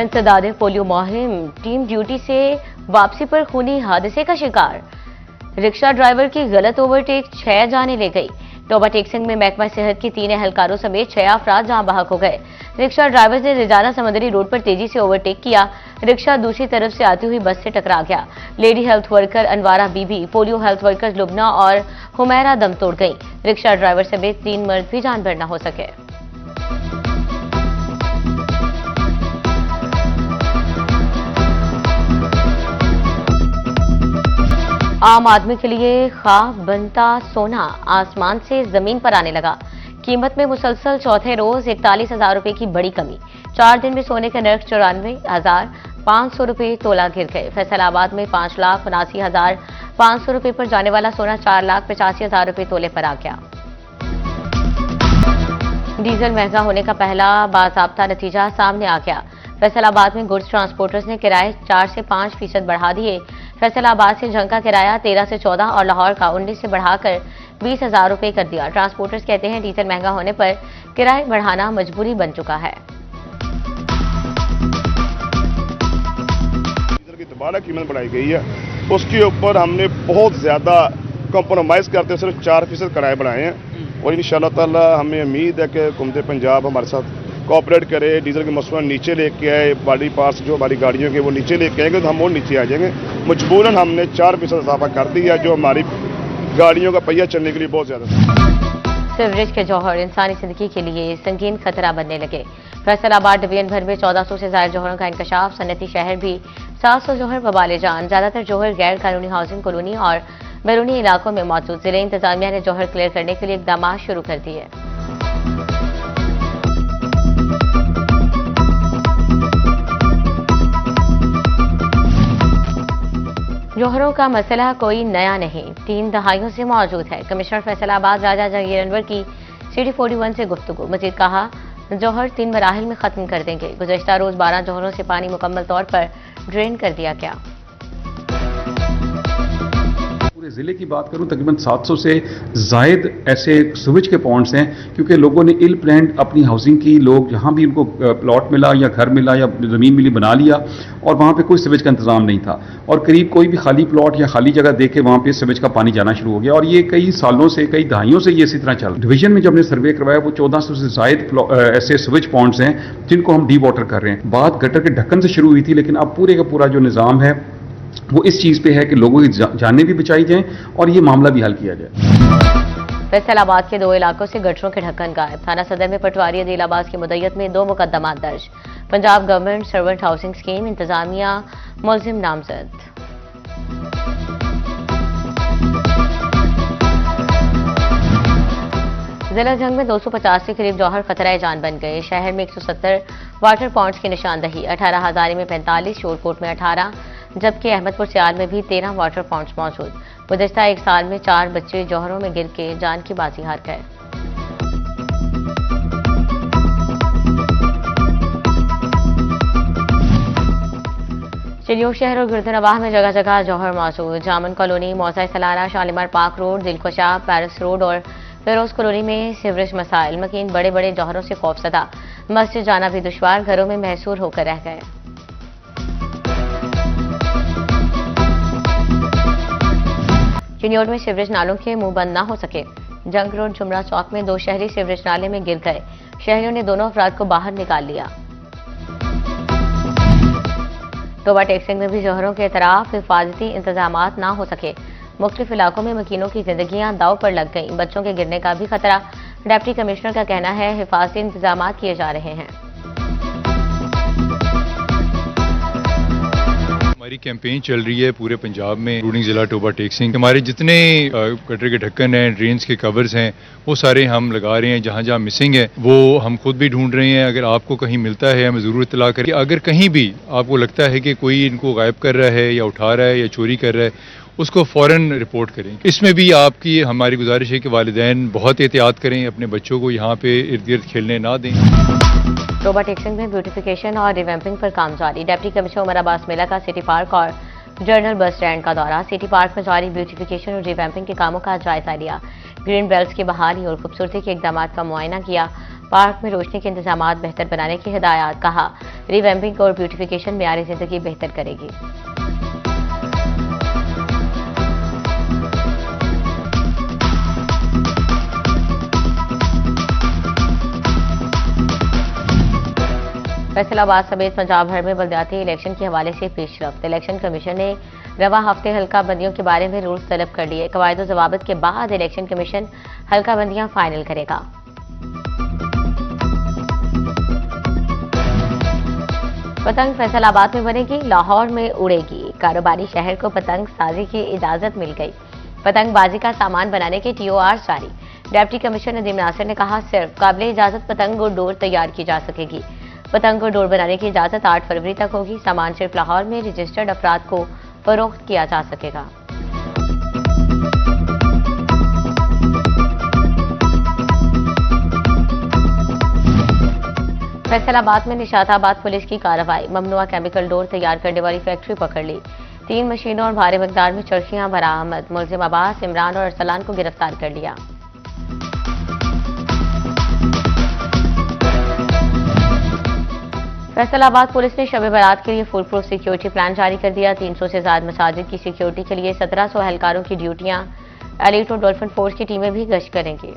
इंसदादे polio मुहिम, team duty से वापसी पर खूनी हादसे का शिकार। रिक्शा ड्राइवर की गलत ओवरटेक 6 जाने ले गई। टोबा टेक्सिंग में महकमा सेहत की 3 एहलकारों समेत 6 अफराद जहां बहक हो गए। रिक्शा ड्राइवर ने रिजाना समंदरी रोड पर तेजी से ओवरटेक किया। रिक्शा दूसरी तरफ से आती हुई बस से टकरा गया। लेडी हेल्थ वर्कर अनवारा बीबी, पोलियो हेल्थ वर्कर लुबना और हुमैरा दम तोड़ गई। रिक्शा ड्राइवर समेत 3 मर्द भी जान भर न हो सके। आम आदमी के लिए ख्वाब बनता सोना आसमान से जमीन पर आने लगा। कीमत में मुसलसल चौथे रोज 41,000 रुपए की बड़ी कमी। 4 दिन में सोने का नर्क 94,500 रुपए तोला गिर गए। फैसलाबाद में 5,89,500 रुपए पर जाने वाला सोना 4,85,000 रुपए तोले पर आ गया। डीजल महंगा होने का पहला बाज़ाब्ता नतीजा सामने आ गया। फैसलाबाद में गुड्स ट्रांसपोर्टर्स ने किराए 4 से 5% बढ़ा दिए। फैसलाबाद से जंग का किराया 13 से 14 और लाहौर का 19 से बढ़ाकर 20,000 रुपए कर दिया। ट्रांसपोर्टर्स कहते हैं डीजल महंगा होने पर किराए बढ़ाना मजबूरी बन चुका है। डीजल की दोबारा कीमत बढ़ाई गई है, उसके ऊपर हमने बहुत ज्यादा कॉम्प्रोमाइज करते हुए सिर्फ 4% किराए बढ़ाए हैं और इंशाअल्लाह ताला हमें उम्मीद है कि हुकूमत पंजाब हमारे साथ कोऑपरेट करे, डीजल के मसला नीचे लेके आए, बॉडी पार्ट्स जो हमारी गाड़ियों के वो नीचे लेके आएंगे तो हम और नीचे आ जाएंगे। मजबूरन हमने 4% इजाफा कर दिया जो हमारी गाड़ियों का पहिया चलने के लिए बहुत ज्यादा। सीवरेज के जौहर इंसानी जिंदगी के लिए संगीन खतरा बनने लगे। फैसलाबाद डिवीजन भर में 1400 से ज्यादा जौहरों का इंकशाफ। सन्नती शहर भी 700 जौहर बवाले जान। ज्यादातर जौहर गैर कानूनी हाउसिंग कॉलोनी और बैरूनी इलाकों में मौजूद। जिले इंतजामिया ने जौहर क्लियर करने के लिए इकदाम शुरू कर दिए। जौहरों का मसला कोई नया नहीं, 3 दहाइयों से मौजूद है। कमिश्नर फैसलाबाद राजा जहांगीर अनवर की सिटी 41 से गुफ्तगू। मजीद कहा जौहर 3 मराहिल में खत्म कर देंगे। गुज़श्ता रोज 12 जौहरों से पानी मुकम्मल तौर पर ड्रेन कर दिया गया। पूरे ज़िले की बात करूं तकरीबन 700 से जायद ऐसे सीवेज के पॉइंट्स हैं क्योंकि लोगों ने इल प्लान्ड अपनी हाउसिंग की, लोग जहां भी उनको प्लॉट मिला या घर मिला या ज़मीन मिली बना लिया और वहां पे कोई सीवेज का इंतजाम नहीं था और करीब कोई भी खाली प्लॉट या खाली जगह देख के वहां पे सीवेज का पानी जाना शुरू हो गया और ये कई सालों से, कई दहाइयों से ये इसी तरह चल। डिवीजन में जो हमने सर्वे करवाया वो 1400 से जायद ऐसे सीवेज पॉइंट्स हैं जिनको हम डी वाटर कर रहे हैं। बात गटर के ढक्कन से शुरू हुई थी लेकिन अब पूरे का पूरा जो निज़ाम है वो इस चीज पे है कि लोगों की जानें भी बचाई जाएं और ये मामला भी हल किया जाए। फैसलाबाद के 2 इलाकों से गटरों के ढक्कन गायब। थाना सदर में पटवारी दिलाबाद की मुद्दत में 2 मुकदमा दर्ज। Punjab government servant housing scheme इंतजामिया मुलजिम नामजद। जिला जंग में 250 के करीब जौहर खतरा जान बन गए। शहर में 170 वाटर पॉइंट्स की निशानदही। 18 हजारी में 45, शोरकोट में 18, जबकि अहमदपुर सियाल में भी 13 वाटर पॉइंट्स मौजूद। गुज़श्ता 1 साल में 4 बच्चे जौहरों में गिर के जान की बाजी हार गए। चिलियों शहर और गिरदनवाह में जगह जगह जौहर मौजूद। जामन कॉलोनी, मौजा Salara, Shalimar park road, Dilkusha, Paris road और फिरोज कॉलोनी में सीवरेज मसाइल। मकीन बड़े बड़े जौहरों से खौफजदा। मस्जिद जाना भी दुश्वार, घरों में महसूर होकर रह गए। चिन्योड में सीवरेज नालों के मुंह बंद न हो सके। जंग रोड जुमरा चौक में 2 शहरी सीवरेज नाले में गिर गए। शहरियों ने दोनों अफराद को बाहर निकाल लिया। टोबा टेक्सिंग में भी जौहरों के तरफ हिफाजती इंतजामात ना हो सके। मुख्तलिफ इलाकों में मकीनों की जिंदगियां दाव पर लग गईं। बच्चों के गिरने का भी खतरा। डिप्टी कमिश्नर का कहना है हिफाजती इंतजामात किए जा रहे हैं। हमारी कैंपेन चल रही है पूरे पंजाब में, इंक्लूडिंग जिला टोबा टेक्सिंग। हमारे जितने गटर के ढक्कन हैं, ड्रेन्स के कवर्स हैं, वो सारे हम लगा रहे हैं। जहाँ जहाँ मिसिंग है वो हम खुद भी ढूंढ रहे हैं। अगर आपको कहीं मिलता है हमें ज़रूर इत्तला करें। अगर कहीं भी आपको लगता है कि कोई इनको गायब कर रहा है या उठा रहा है या चोरी कर रहा है उसको फौरन रिपोर्ट करें। इसमें भी आपकी हमारी गुजारिश है कि वालिदैन बहुत एहतियात करें, अपने बच्चों को यहाँ पे इर्द गिर्द खेलने ना दें। टोबा टेक्सिंग में ब्यूटिफिकेशन और रिवैम्पिंग पर काम जारी। डिप्टी कमिश्नर उमर अब्बास मेला का सिटी पार्क और जर्नल बस स्टैंड का दौरा, सिटी पार्क में जारी ब्यूटिफिकेशन और रिवैम्पिंग के कामों का जायजा लिया, ग्रीन बेल्ट्स की बहाली और खूबसूरती के इकदाम का मुआयना किया, पार्क में रोशनी के इंतजाम बेहतर बनाने की हिदायत, कहा रिवैम्पिंग और ब्यूटिफिकेशन मेयारी जिंदगी बेहतर करेगी। फैसलाबाद समेत पंजाब भर में बलदियाती इलेक्शन के हवाले से पेशरफ्त, इलेक्शन कमीशन ने रवा हफ्ते हल्का बंदियों के बारे में रूल्स तलब कर लिए, कवायद जवाबत के बाद इलेक्शन कमीशन हल्का बंदियां फाइनल करेगा। पतंग फैसलाबाद में बनेगी, लाहौर में उड़ेगी, कारोबारी शहर को पतंग साजी की इजाजत मिल गई, पतंगबाजी का सामान बनाने के TOR जारी, डिप्टी कमिश्नर नदीम नासिर ने कहा सिर्फ काबिल इजाजत पतंग और डोर तैयार की जा सकेगी, पतंग और डोर बनाने की इजाजत 8 फरवरी तक होगी, सामान सिर्फ लाहौर में रजिस्टर्ड अफराद को फरोख्त किया जा सकेगा। फैसलाबाद में निशाताबाद पुलिस की कार्रवाई, ममनुआ केमिकल डोर तैयार करने वाली फैक्ट्री पकड़ ली, 3 मशीनों और भारी मिकदार में चरखियां बरामद, मुलजिम अब्बास, इमरान और अरसलान को गिरफ्तार कर लिया। फैसलाबाद पुलिस ने शब बारात के लिए फुल प्रूफ सिक्योरिटी प्लान जारी कर दिया, 300 से ज्यादा मसाजिद की सिक्योरिटी के लिए 1700 एहलकारों की ड्यूटियां, एलीट और डॉल्फिन फोर्स की टीमें भी गश्त करेंगी।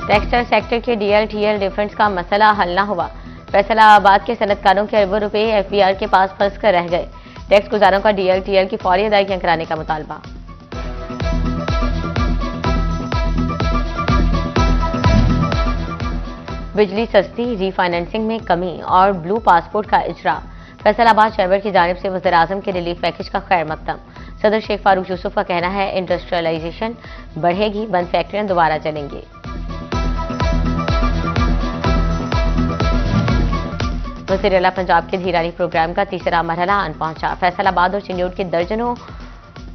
टेक्सटाइल सेक्टर के DL-TL डिफरेंस का मसला हल न हुआ, फैसलाबाद के सनतकारों के अरबों रुपए FBR के पास फंस कर रह गए, टैक्स गुजारों का DL-TL की फौरी अदायगियां कराने का मुतालबा। बिजली सस्ती, रीफाइनेंसिंग में कमी और ब्लू पासपोर्ट का इजरा, फैसलाबाद चैम्बर की जानिब से वज़ीर-ए-आज़म के रिलीफ पैकेज का खैर मकदम, सदर शेख फारूक यूसुफ का कहना है इंडस्ट्रियलाइजेशन बढ़ेगी, बंद फैक्ट्रियां दोबारा चलेंगी। वज़ीर आला पंजाब के धीरानी प्रोग्राम का तीसरा मरहला आन पहुंचा, फैसलाबाद और चिन्योट के दर्जनों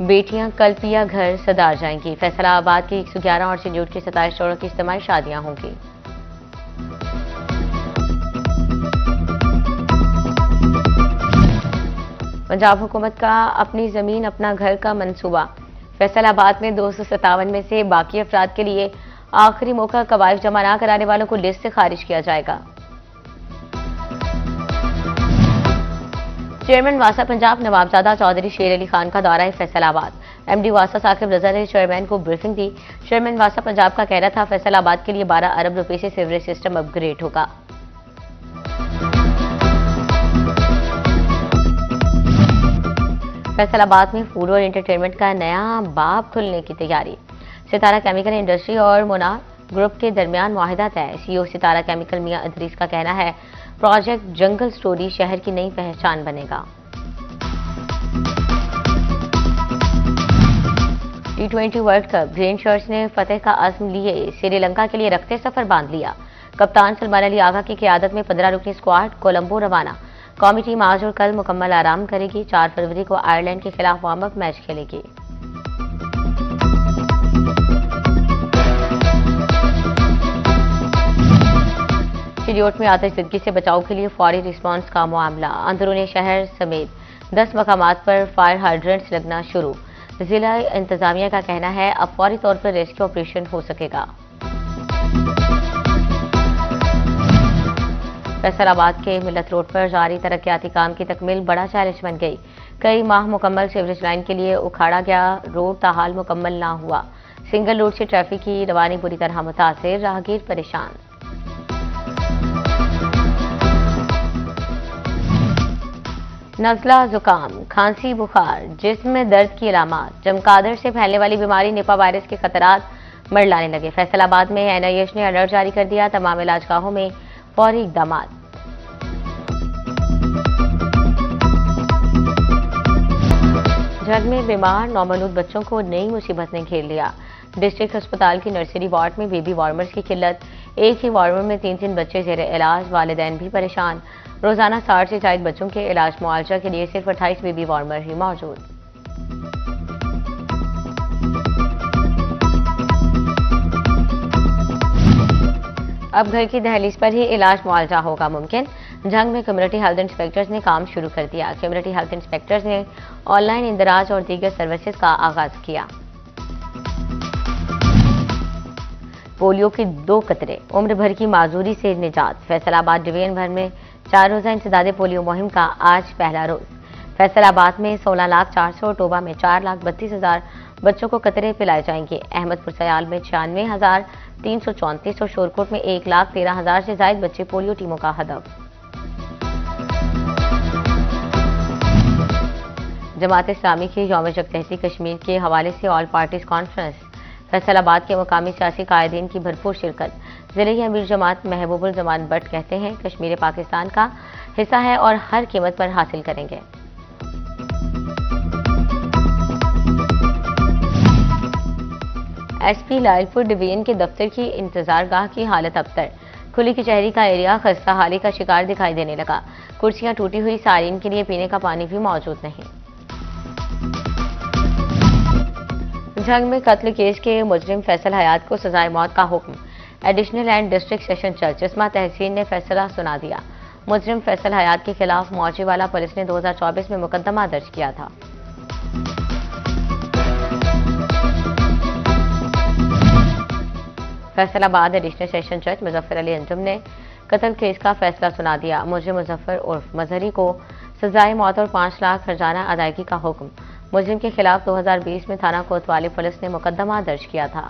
बेटियां कल पिया घर सदार जाएंगी, फैसलाबाद की 111 और चिन्योट की 27 जोड़ों की इज्तिमाई शादियां होंगी। पंजाब हुकूमत का अपनी जमीन अपना घर का मंसूबा, फैसलाबाद में 257 में से बाकी अफराद के लिए आखिरी मौका, कवायद जमा न कराने वालों को लिस्ट से खारिज किया जाएगा। चेयरमैन वासा पंजाब नवाबजादा चौधरी शेर अली खान का दौरा है फैसलाबाद, MD वासा साकिब रजा ने चेयरमैन को ब्रीफिंग दी, चेयरमैन वासा पंजाब का कहना था फैसलाबाद के लिए 12 अरब रुपए से सीवरेज सिस्टम अपग्रेड होगा। फैसलाबाद में फूड और एंटरटेनमेंट का नया बाब खुलने की तैयारी, सितारा केमिकल इंडस्ट्री और मोनार ग्रुप के दरमियान मुआहिदा तय, CEO सितारा केमिकल मियां इदरीस का कहना है प्रोजेक्ट जंगल स्टोरी शहर की नई पहचान बनेगा। T20 world cup, green shirts ने फतेह का अज़्म लिए श्रीलंका के लिए रखते सफर बांध लिया, कप्तान सलमान अली आगा की क़यादत में 15 रुकनी स्क्वाड कोलंबो रवाना, कौमी टीम आज और कल मुकम्मल आराम करेगी, 4 फरवरी को आयरलैंड के खिलाफ वार्म अप मैच खेलेगी। चिन्योट में आतिशज़दगी से बचाव के लिए फौरी रिस्पांस का मामला, अंदरूनी शहर समेत 10 मकामात पर फायर हाइड्रेंट्स लगना शुरू, जिला इंतजामिया का कहना है अब फौरी तौर पर रेस्क्यू ऑपरेशन हो सकेगा। फैसलाबाद के मिलत रोड पर जारी तरक्याती काम की तकमील बड़ा चैलेंज बन गई, कई माह मुकम्मल सीवरेज लाइन के लिए उखाड़ा गया रोड ताहाल मुकम्मल ना हुआ, सिंगल रोड से ट्रैफिक की रवानी बुरी तरह मुतासिर, राहगीर परेशान। नज़ला, जुकाम, खांसी, बुखार, जिस्म में दर्द की अलामात, चमगादड़ से फैलने वाली बीमारी निपा वायरस के खतरात मंडलाने लगे, फैसलाबाद में NIH ने अलर्ट जारी कर दिया, तमाम इलाजगाहों में फौरी इक़दामात। जग में बीमार नौमौलूद बच्चों को नई मुसीबत ने घेर लिया, डिस्ट्रिक्ट अस्पताल की नर्सरी वार्ड में बेबी वार्मर्स की किल्लत, एक ही वार्ड में 3-3 बच्चे जेरे इलाज, वालिदैन भी परेशान, रोजाना 60 से ज्यादा बच्चों के इलाज मुआवजा के लिए सिर्फ 28 बेबी वार्मर ही मौजूद। अब घर की दहलीज पर ही इलाज मुआवजा होगा मुमकिन। जंग में कम्युनिटी हेल्थ इंस्पेक्टर्स ने काम शुरू कर दिया। कम्युनिटी हेल्थ इंस्पेक्टर्स ने ऑनलाइन इंदराज और दीगर सर्विसेज का आगाज किया। पोलियो के 2 कतरे, उम्र भर की माजूरी से निजात। फैसलाबाद डिवीजन भर में 4 रोजा इंसदादे पोलियो मुहिम का आज पहला रोज। फैसलाबाद में 16,400, टोबा में 4,32,000 बच्चों को कतरे पिलाए जाएंगे। अहमदपुर सयाल में 96,334 और शोरकोट में 1,13,000 से ज्यादा बच्चे पोलियो टीमों का हदफ। जमात इस्लामी की यौम यकजहती कश्मीर के हवाले से ऑल पार्टीज कॉन्फ्रेंस। फैसलाबाद के मुकामी सियासी कायदीन की भरपूर शिरकत। जिले के अमीर जमात महबूबुल जमान भट्ट कहते हैं कश्मीर पाकिस्तान का हिस्सा है और हर कीमत पर हासिल करेंगे। एसपी लालपुर डिवीजन के दफ्तर की इंतजारगाह की हालत अबतर। खुली कचहरी का एरिया खस्ता हाली का शिकार दिखाई देने लगा। कुर्सियां टूटी हुई, सारीन के लिए पीने का पानी भी मौजूद नहीं। जंग में कत्ल केस के मुजरिम फैसल हयात को सजाए मौत का हुक्म। एडिशनल एंड डिस्ट्रिक्ट सेशन जज इस्मा तहसीन ने फैसला सुना दिया। मुजरिम फैसल हयात के खिलाफ मौजीवाला पुलिस ने 2024 में मुकदमा दर्ज किया था। फैसलाबाद एडिशनल सेशन जज मुजफ्फर अली अंजुम ने कत्ल केस का फैसला सुना दिया। मुजरिम मुजफ्फर उर्फ मजहरी को सजाए मौत और 5 लाख हर्जाना अदायगी का हुक्म। मुजरिम के खिलाफ 2020 में थाना कोतवाली पुलिस ने मुकदमा दर्ज किया था।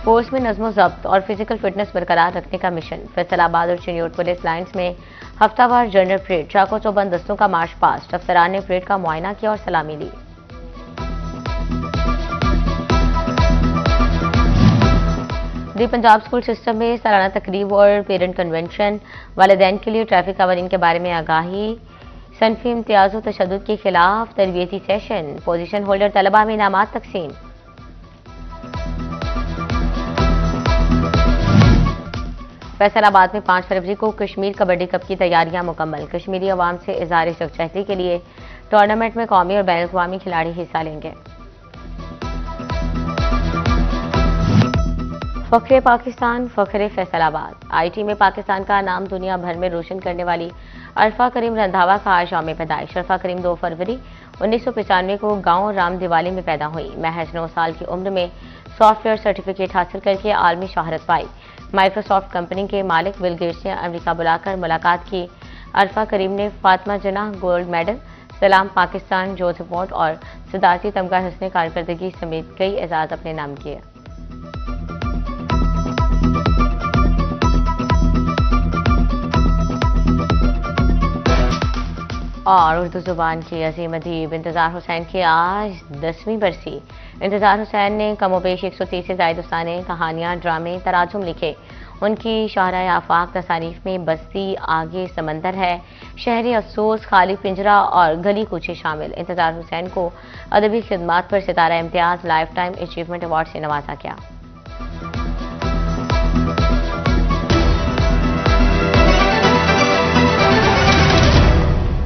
फोर्स में नज़्मो ज़ब्त और फिजिकल फिटनेस बरकरार रखने का मिशन। फैसलाबाद और चिन्योट पुलिस लाइन्स में हफ्तावार जनरल परेड, चाको चौबंद दस्तों का मार्च पास्ट। अफसरान ने परेड का मुआयना किया और सलामी ली। दी पंजाब स्कूल सिस्टम में सालाना तकरीब और पेरेंट कन्वेंशन। वालिदैन के लिए ट्रैफिक कवानीन के बारे में आगाही। सनफी इम्तियाज और तशद्दुद के खिलाफ तरबियती सेशन। पोजीशन होल्डर तलबा में इनामात तकसीम। फैसलाबाद में 5 फरवरी को कश्मीर कबड्डी कप की तैयारियां मुकम्मल। कश्मीरी अवाम से इज़हार यकजहती के लिए टूर्नामेंट में कौमी और बैन अवी खिलाड़ी हिस्सा लेंगे। फ़ख्रे पाकिस्तान, फ़ख्रे फैसलाबाद। आईटी में पाकिस्तान का नाम दुनिया भर में रोशन करने वाली अरफा करीम रंधावा का आज यौम पैदाइश। अरफा करीम 2 फरवरी 1995 को गांव राम दिवाली में पैदा हुई। महज 9 साल की उम्र में सॉफ्टवेयर सर्टिफिकेट हासिल करके आलमी शोहरत पाई। माइक्रोसॉफ्ट कंपनी के मालिक बिल गेट्स ने अमेरिका बुलाकर मुलाकात की। अरफा करीम ने फातिमा जनाह गोल्ड मेडल, सलाम पाकिस्तान जोध अवार्ड और सदारती तमगा हस्न कारकर्दगी समेत कई एजाज अपने नाम किए। और उर्दू जुबान की अजीम अदीब इंतजार हुसैन की आज 10वीं बरसी। इंतजार हुसैन ने कमोबेश 130 से ज्यादा अफसाने, कहानियाँ, ड्रामे, तराजुम लिखे। उनकी शाहराए आफाक तसानीफ में बस्ती आगे समंदर है, शहरी अफसोस, खाली पिंजरा और गली कूचे शामिल। इंतजार हुसैन को अदबी खिदमात पर Sitara Imtiaz lifetime achievement award से नवाजा गया।